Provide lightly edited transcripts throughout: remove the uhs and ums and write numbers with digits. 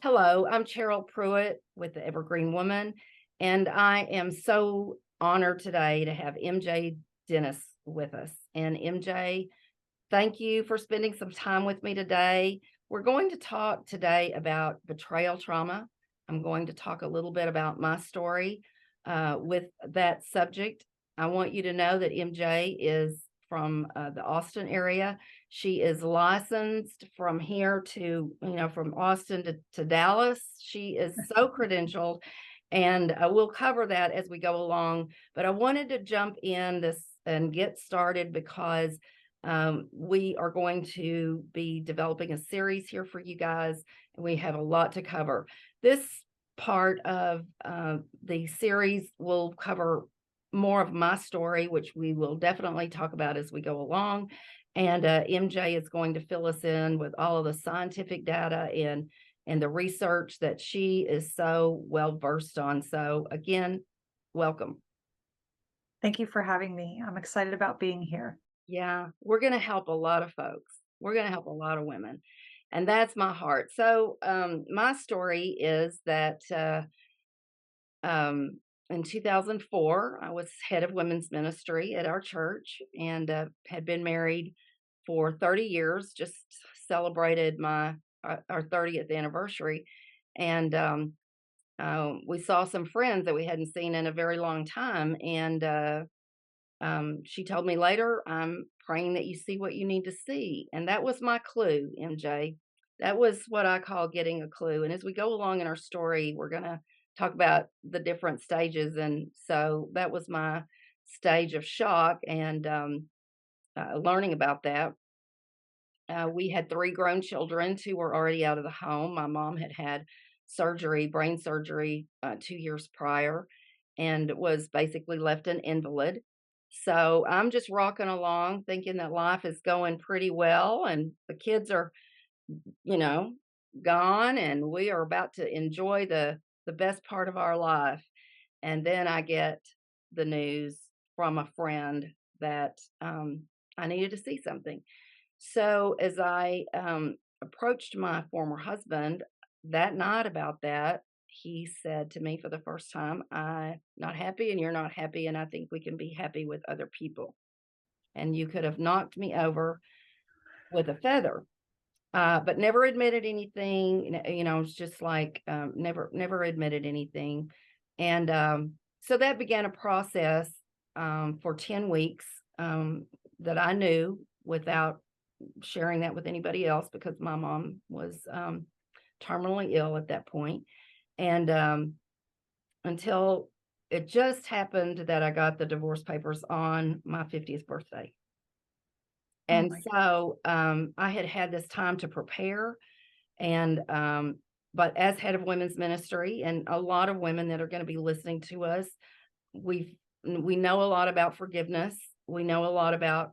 Hello, I'm Cheryl Pruitt with the Evergreen Woman, and I am so honored today to have MJ Dennis with us. And MJ, thank you for spending some time with me today. We're going to talk today about betrayal trauma. I'm going to talk a little bit about my story with that subject. I want you to know that MJ is from the Austin area. She is licensed from here to, from Austin to Dallas. She is so credentialed, and we'll cover that as we go along. But I wanted to jump in this and get started because we are going to be developing a series here for you guys, and we have a lot to cover. This part of the series will cover more of my story, which we will definitely talk about as we go along. And MJ is going to fill us in with all of the scientific data and the research that she is so well versed on. So again, welcome. Thank you for having me. I'm excited about being here. Yeah, we're going to help a lot of folks. We're going to help a lot of women. And that's my heart. So, my story is that in 2004, I was head of women's ministry at our church and had been married for 30 years, just celebrated our 30th anniversary. And we saw some friends that we hadn't seen in a very long time. And she told me later, I'm praying that you see what you need to see. And that was my clue, MJ. That was what I call getting a clue. And as we go along in our story, we're going to talk about the different stages. And so that was my stage of shock and learning about that. We had three grown children. Two were already out of the home. My mom had had surgery, brain surgery, 2 years prior, and was basically left an invalid. So I'm just rocking along thinking that life is going pretty well and the kids are, you know, gone and we are about to enjoy the best part of our life. And then I get the news from a friend that I needed to see something. So as I approached my former husband that night about that, he said to me for the first time, I'm not happy and you're not happy, and I think we can be happy with other people. And you could have knocked me over with a feather. But never admitted anything. It's just like never admitted anything. And so that began a process for 10 weeks that I knew without sharing that with anybody else because my mom was terminally ill at that point. And until it just happened that I got the divorce papers on my 50th birthday. Oh And my God. so I had had this time to prepare. And but as head of women's ministry, and a lot of women that are going to be listening to us, we know a lot about forgiveness. We know a lot about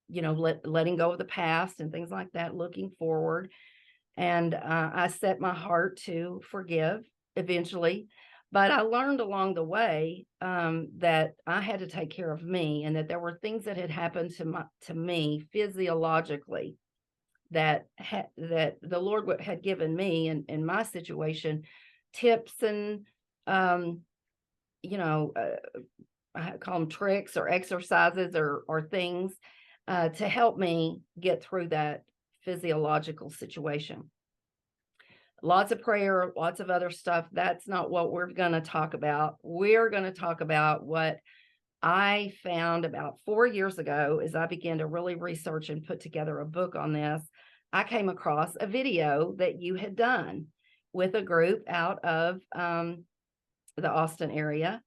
letting go of the past and things like that, looking forward. And I set my heart to forgive eventually. But I learned along the way that I had to take care of me, and that there were things that had happened to me physiologically that the Lord had given me in my situation, tips and um, you know, I call them tricks or exercises or things to help me get through that physiological situation. Lots of prayer, lots of other stuff. That's not what we're going to talk about. We're going to talk about what I found about 4 years ago as I began to really research and put together a book on this. I came across a video that you had done with a group out of the Austin area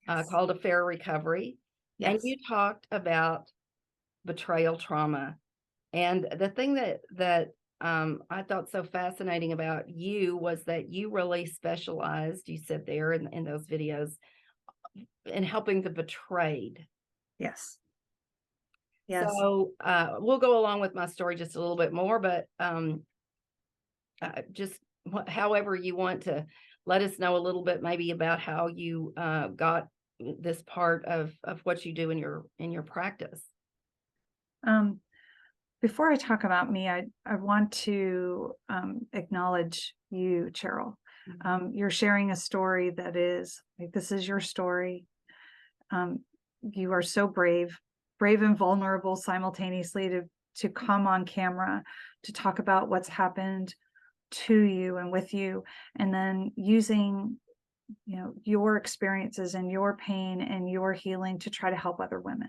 Yes. called Affair Recovery. And Yes. you talked about betrayal trauma. And the thing that I thought so fascinating about you was that you really specialized, you said there in those videos, in helping the betrayed. Yes. Yes. So we'll go along with my story just a little bit more, but just however you want to let us know a little bit maybe about how you got this part of what you do in your practice. Um, Before I talk about me, I want to acknowledge you, Cheryl. Mhm. You're sharing a story that is like, this is your story. Um, you are so brave, brave and vulnerable simultaneously to come on camera to talk about what's happened to you and with you, and then using, your experiences and your pain and your healing to try to help other women.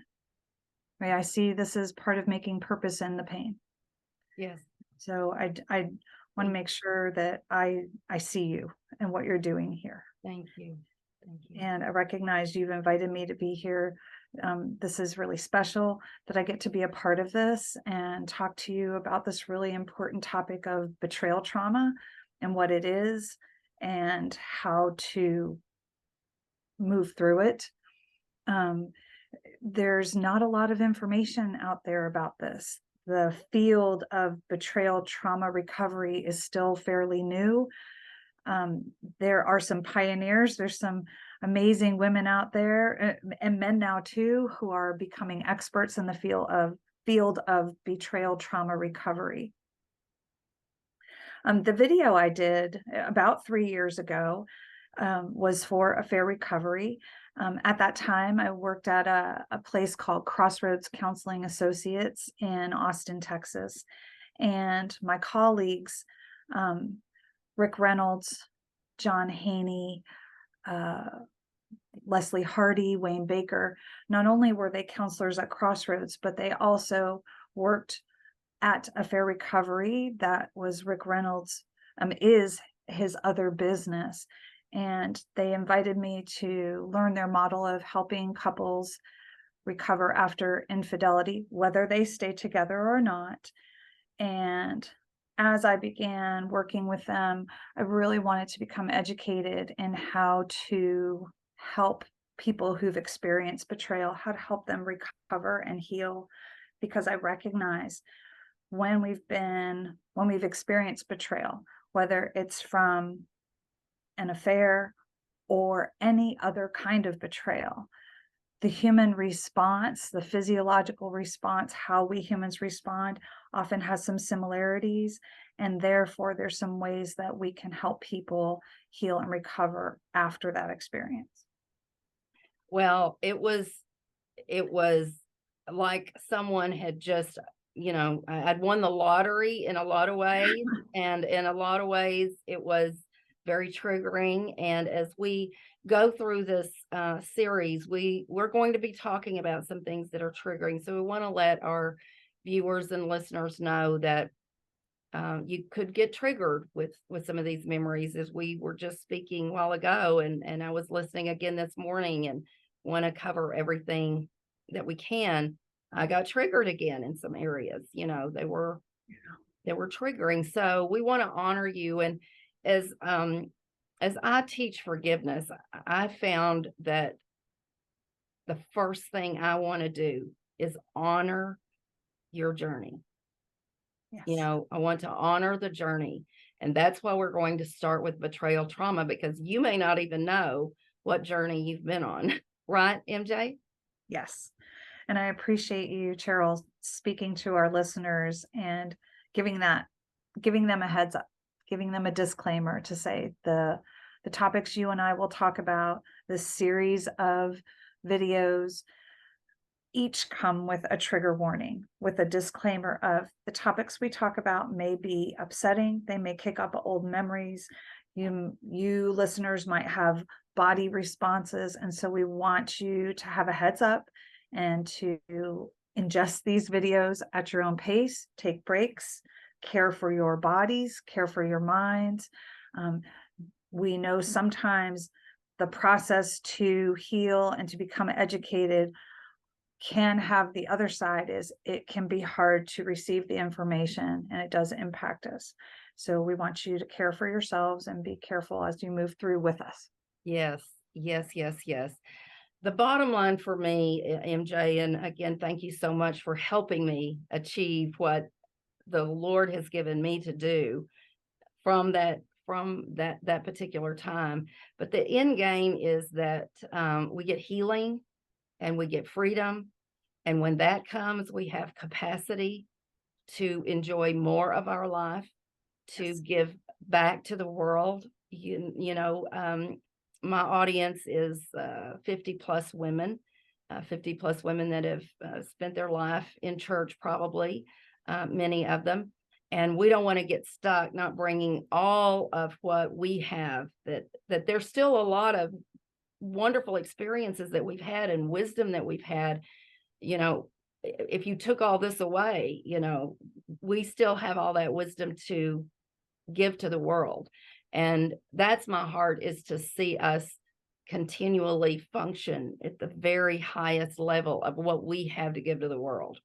Right? I see this as part of making purpose in the pain. Yes. So I want to Thank make sure that I see you and what you're doing here. thank you. Thank you. And I recognize you've invited me to be here. This is really special that I get to be a part of this and talk to you about this really important topic of betrayal trauma and what it is and how to move through it. Um, there's not a lot of information out there about this. The field of betrayal trauma recovery is still fairly new. There are some pioneers, there's some amazing women out there, and men now too, who are becoming experts in the field of betrayal trauma recovery. The video I did about 3 years ago was for Affair Recovery. At that time, I worked at a place called Crossroads Counseling Associates in Austin, Texas. And my colleagues, um, Rick Reynolds, John Haney, uh, Leslie Hardy, Wayne Baker, not only were they counselors at Crossroads, but they also worked at Affair Recovery. That was Rick Reynolds, is his other business. And they invited me to learn their model of helping couples recover after infidelity, whether they stay together or not. And as I began working with them, I really wanted to become educated in how to help people who've experienced betrayal, how to help them recover and heal, because I recognize when we've experienced betrayal, whether it's from an affair or any other kind of betrayal, the human response, the physiological response, how we humans respond, often has some similarities. And therefore, there's some ways that we can help people heal and recover after that experience. Well, it was like someone had just, I'd won the lottery in a lot of ways, and in a lot of ways, it was very triggering. And as we go through this series, we're going to be talking about some things that are triggering. So we want to let our viewers and listeners know that you could get triggered with some of these memories, as we were just speaking a while ago, and I was listening again this morning and want to cover everything that we can. I got triggered again in some areas. They were triggering. So we want to honor you. And as as I teach forgiveness, I found that the first thing I want to do is honor your journey. Yes. I want to honor the journey. And that's why we're going to start with betrayal trauma, because you may not even know what journey you've been on. Right, MJ? Yes. And I appreciate you, Cheryl, speaking to our listeners and giving that giving them a heads up, giving them a disclaimer to say the topics you and I will talk about, this series of videos, each come with a trigger warning, with a disclaimer of the topics we talk about may be upsetting, they may kick up old memories. You listeners might have body responses, and so we want you to have a heads up and to ingest these videos at your own pace, take breaks, care for your bodies, care for your minds. Um, we know sometimes the process to heal and to become educated can have the other side, is it can be hard to receive the information and it does impact us. So we want you to care for yourselves and be careful as you move through with us. Yes, yes, yes, yes. The bottom line for me, MJ, and again, thank you so much for helping me achieve what the Lord has given me to do from that particular time. But the end game is that we get healing and we get freedom. And when that comes, we have capacity to enjoy more of our life, to Yes. give back to the world. My audience is 50 plus women, 50 plus women that have spent their life in church, probably, many of them. And we don't want to get stuck not bringing all of what we have, that there's still a lot of wonderful experiences that we've had and wisdom that we've had. you know if you took all this away, we still have all that wisdom to give to the world. And that's my heart, is to see us continually function at the very highest level of what we have to give to the world.